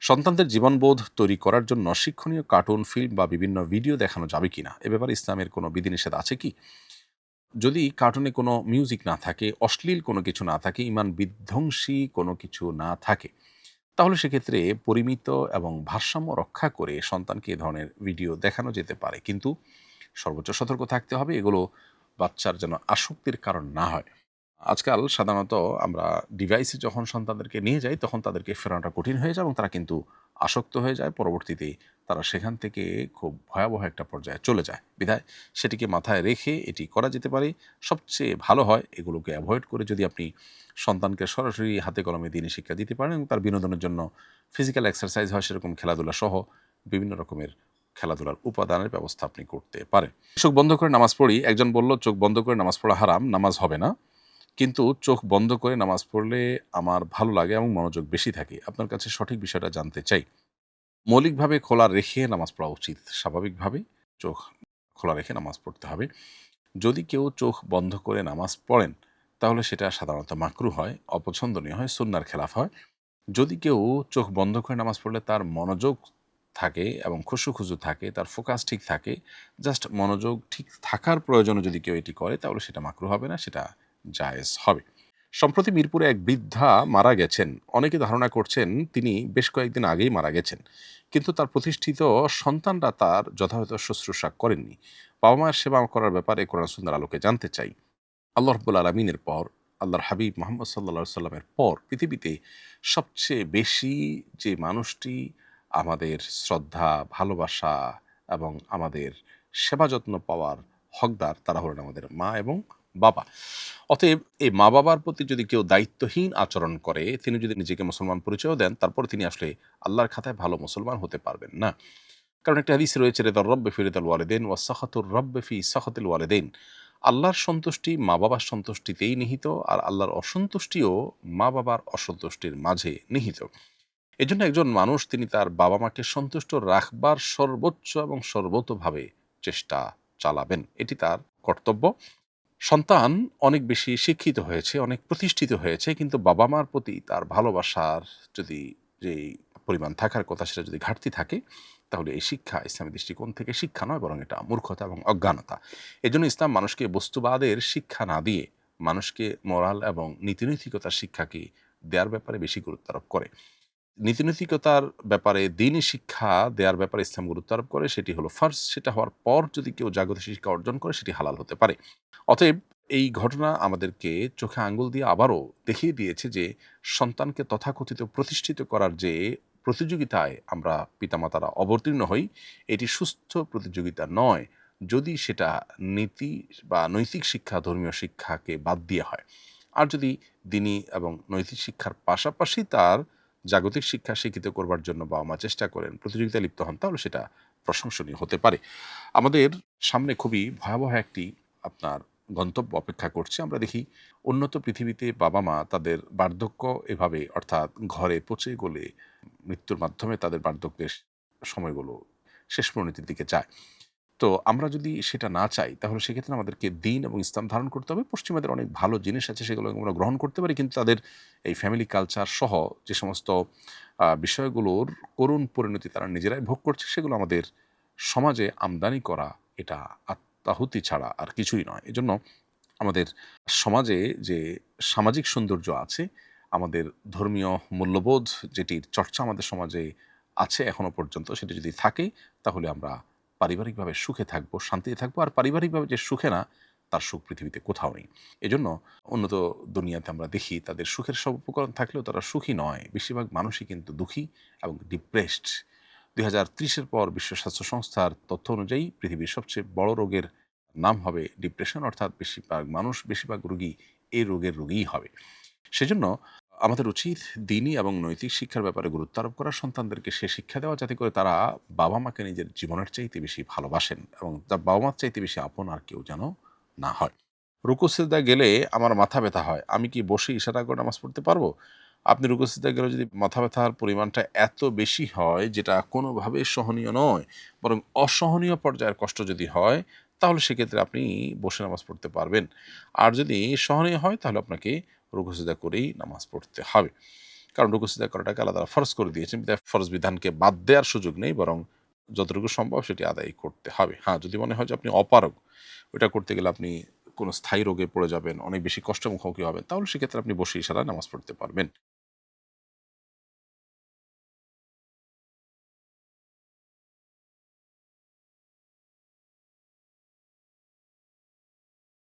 সন্তানদের জীবনবোধ তৈরি করার জন্য শিক্ষণীয় কার্টুন, ফিল্ম বা বিভিন্ন ভিডিও দেখানো যাবে কিনা, এ ব্যাপারে ইসলামের কোনো বিধিনিষেধ আছে কি? যদি কার্টুনে কোনো মিউজিক না থাকে, অশ্লীল কোনো কিছু না থাকে, ইমান বিধ্বংসী কোনো কিছু না থাকে, তাহলে সেক্ষেত্রে পরিমিত এবং ভারসাম্য রক্ষা করে সন্তানকে এ ধরনের ভিডিও দেখানো যেতে পারে। কিন্তু সর্বোচ্চ সতর্ক থাকতে হবে এগুলো বাচ্চার যেন আসক্তির কারণ না হয়। আজকাল সাধারণত আমরা ডিভাইসে যখন সন্তানদেরকে নিয়ে যাই তখন তাদেরকে ফেরানোটা কঠিন হয়ে যায় এবং তারা কিন্তু আসক্ত হয়ে যায়। পরবর্তীতে তারা সেখান থেকে খুব ভয়াবহ একটা পর্যায়ে চলে যায়। বিধায় সেটিকে মাথায় রেখে এটি করা যেতে পারে। সবচেয়ে ভালো হয় এগুলোকে অ্যাভয়েড করে যদি আপনি সন্তানকে সরাসরি হাতে কলমে দিনী শিক্ষা দিতে পারেন এবং তার বিনোদনের জন্য ফিজিক্যাল এক্সারসাইজ হয় সেরকম খেলাধুলা সহ বিভিন্ন রকমের খেলাধুলার উপাদানের ব্যবস্থা আপনি করতে পারেন। চোখ বন্ধ করে নামাজ পড়ি। একজন বলল, চোখ বন্ধ করে নামাজ পড়া হারাম, নামাজ হবে না। কিন্তু চোখ বন্ধ করে নামাজ পড়লে আমার ভালো লাগে এবং মনোযোগ বেশি থাকে। আপনার কাছে সঠিক বিষয়টা জানতে চাই। মৌলিকভাবে খোলা রেখে নামাজ পড়া উচিত। স্বাভাবিকভাবেই চোখ খোলা রেখে নামাজ পড়তে হবে। যদি কেউ চোখ বন্ধ করে নামাজ পড়েন, তাহলে সেটা সাধারণত মাকরুহ হয়, অপছন্দনীয় হয়, সুন্নাহর খেলাফ হয়। যদি কেউ চোখ বন্ধ করে নামাজ পড়লে তার মনোযোগ থাকে এবং খুশু-খুজু থাকে, তার ফোকাস ঠিক থাকে, জাস্ট মনোযোগ ঠিক থাকার প্রয়োজনে যদি কেউ এটি করে, তাহলে সেটা মাকরুহ হবে না, সেটা জায়েজ হবে। সম্প্রতি মিরপুরে এক বৃদ্ধা মারা গেছেন। অনেকে ধারণা করছেন তিনি বেশ কয়েকদিন আগেই মারা গেছেন। কিন্তু তার প্রতিষ্ঠিত সন্তানরা তার যথাযথ শুশ্রূষা করেননি। বাবা-মায়ের সেবা করার ব্যাপারে কোরআন সুন্নাহর আলোকে জানতে চাই। আল্লাহ রাব্বুল আলামিনের পর, আল্লাহর হাবিব মুহাম্মদ সাল্লাল্লাহু আলাইহি সাল্লামের পর পৃথিবীতে সবচেয়ে বেশি যে মানুষটি আমাদের শ্রদ্ধা, ভালোবাসা এবং আমাদের সেবা যত্ন পাওয়ার হকদার তারা হলেন আমাদের মা এবং বাবা। অতএব এই মা-বাবার প্রতি যদি কেউ দায়িত্বহীন আচরণ করে, তিনি যদি নিজেকে মুসলমান পরিচয়ও দেন, তারপর তিনি আসলে আল্লাহর খাতায় ভালো মুসলমান হতে পারবেন না। কারণ একটা হাদিসে রয়েছে, রিদার রব্বি ফি রিদাল ওয়ালিদাইন ওয়া সাখাতুর রব্বি ফি সাখাতিল ওয়ালিদাইন। আল্লাহর সন্তুষ্টি মা-বাবার সন্তুষ্টিতেই নিহিত, আর আল্লাহর অসন্তুষ্টিও মা-বাবার অসন্তুষ্টির মাঝে নিহিত। এজন্য একজন মানুষ তিনি তার বাবা-মাকে সন্তুষ্ট রাখবার সর্বোচ্চ এবং সর্বতোভাবে চেষ্টা চালাবেন। এটি তার কর্তব্য। সন্তান অনেক বেশি শিক্ষিত হয়েছে, অনেক প্রতিষ্ঠিত হয়েছে, কিন্তু বাবা-মার প্রতি তার ভালোবাসার যদি যেই পরিমাণ থাকার কথা সেটা যদি ঘাটতি থাকে, তাহলে এই শিক্ষা ইসলামী দৃষ্টিকোণ থেকে শিক্ষা নয়, বরং এটা মূর্খতা এবং অজ্ঞানতা। এজন্য ইসলাম মানুষকে বস্তুবাদের শিক্ষা না দিয়ে মানুষকে মোরাল এবং নীতিনৈতিকতার শিক্ষাকে দেওয়ার ব্যাপারে বেশি গুরুত্ব আরোপ করে। নীতিনৈতিকতার ব্যাপারে দ্বীনি শিক্ষা দেওয়ার ব্যাপারে ইসলাম গুরুত্ব আরোপ করে, সেটি হলো ফার্জ। সেটা হওয়ার পর যদি কেউ জাগতিক শিক্ষা অর্জন করে সেটি হালাল হতে পারে। অতএব এই ঘটনা আমাদেরকে চোখে আঙ্গুল দিয়ে আবারও দেখিয়ে দিয়েছে যে সন্তানকে তথাকথিত প্রতিষ্ঠিত করার যে প্রতিযোগিতায় আমরা পিতামাতারা অবতীর্ণ হই, এটি সুস্থ প্রতিযোগিতা নয় যদি সেটা নীতি বা নৈতিক শিক্ষা, ধর্মীয় শিক্ষাকে বাদ দিয়ে হয়। আর যদি দ্বীনি এবং নৈতিক শিক্ষার পাশাপাশি তার জাগতিক শিক্ষা শিক্ষিত করবার জন্য বাবা-মা চেষ্টা করেন, প্রতিযোগিতায় লিপ্ত হন, তাহলে সেটা প্রশংসনীয় হতে পারে। আমাদের সামনে খুবই ভয়াবহ একটি আপনার গন্তব্য অপেক্ষা করছে। আমরা দেখি উন্নত পৃথিবীতে বাবা-মা তাদের বার্ধক্য এভাবে, অর্থাৎ ঘরে পচে গলে মৃত্যুর মাধ্যমে তাদের বার্ধক্যের সময়গুলো শেষ পরিণতির দিকে যায়। তো আমরা যদি সেটা না চাই, তাহলে সেক্ষেত্রে আমাদেরকে দ্বীন এবং ইসলাম ধারণ করতে হবে। পশ্চিমাদের অনেক ভালো জিনিস আছে, সেগুলো আমরা গ্রহণ করতে পারি, কিন্তু তাদের এই ফ্যামিলি কালচার সহ যে সমস্ত বিষয়গুলোর করুণ পরিণতি তারা নিজেরাই ভোগ করছে, সেগুলো আমাদের সমাজে আমদানি করা এটা আত্মাহুতি ছাড়া আর কিছুই নয়। এজন্য আমাদের সমাজে যে সামাজিক সৌন্দর্য আছে, আমাদের ধর্মীয় মূল্যবোধ যেটির চর্চা আমাদের সমাজে আছে এখনো পর্যন্ত, সেটি যদি থাকে, তাহলে আমরা পারিবারিকভাবে সুখে থাকবো, শান্তিতে থাকবো। আর পারিবারিকভাবে যে সুখে না, তার সুখ পৃথিবীতে কোথাও নেই। এজন্য উন্নত দুনিয়াতে আমরা দেখি তাদের সুখের সব উপকরণ থাকলেও তারা সুখী নয়। বেশিরভাগ মানুষই কিন্তু দুঃখী এবং ডিপ্রেসড। 2030-এর পর বিশ্ব স্বাস্থ্য সংস্থার তথ্য অনুযায়ী পৃথিবীর সবচেয়ে বড় রোগের নাম হবে ডিপ্রেশন, অর্থাৎ বেশিরভাগ মানুষ, বেশিরভাগ রোগী এই রোগের রোগীই হবে। সেজন্য আমাদের উচিত দ্বীনি এবং নৈতিক শিক্ষার ব্যাপারে গুরুত্ব আরোপ করা, সন্তানদেরকে সে শিক্ষা দেওয়া যাতে করে তারা বাবা-মাকে নিজের জীবনের চাইতে বেশি ভালোবাসেন এবং তার বাবা-মার চাইতে বেশি আপন আর কেউ যেন না হয়। রুকু সিজদায় গেলে আমার মাথা ব্যথা হয়। আমি কি বসে ইশারা করে নামাজ পড়তে পারবো? আপনি রুকু সিজদায় গেলে যদি মাথা ব্যথার পরিমাণটা এত বেশি হয় যেটা কোনোভাবেই সহনীয় নয়, বরং অসহনীয় পর্যায়ের কষ্ট যদি হয়, তাহলে সেক্ষেত্রে আপনি বসে নামাজ পড়তে পারবেন। আর যদি সহনীয় হয়, তাহলে আপনাকে রুকু সিজদা করেই নামাজ পড়তে হবে। কারণ রুকু সিজদা করাটাকে আল্লাহ তাআলা ফরজ করে দিয়েছেন, তাই ফরজ বিধানকে বাদ দেওয়ার সুযোগ নেই, বরং যতটুকু সম্ভব সেটি আদায় করতে হবে। হ্যাঁ, যদি মনে হয় যে আপনি অপারগ, ওটা করতে গেলে আপনি কোনো স্থায়ী রোগে পড়ে যাবেন, অনেক বেশি কষ্টের মুখোমুখি হবেন, তাহলে সেক্ষেত্রে আপনি বসে ইশারায় নামাজ পড়তে পারবেন।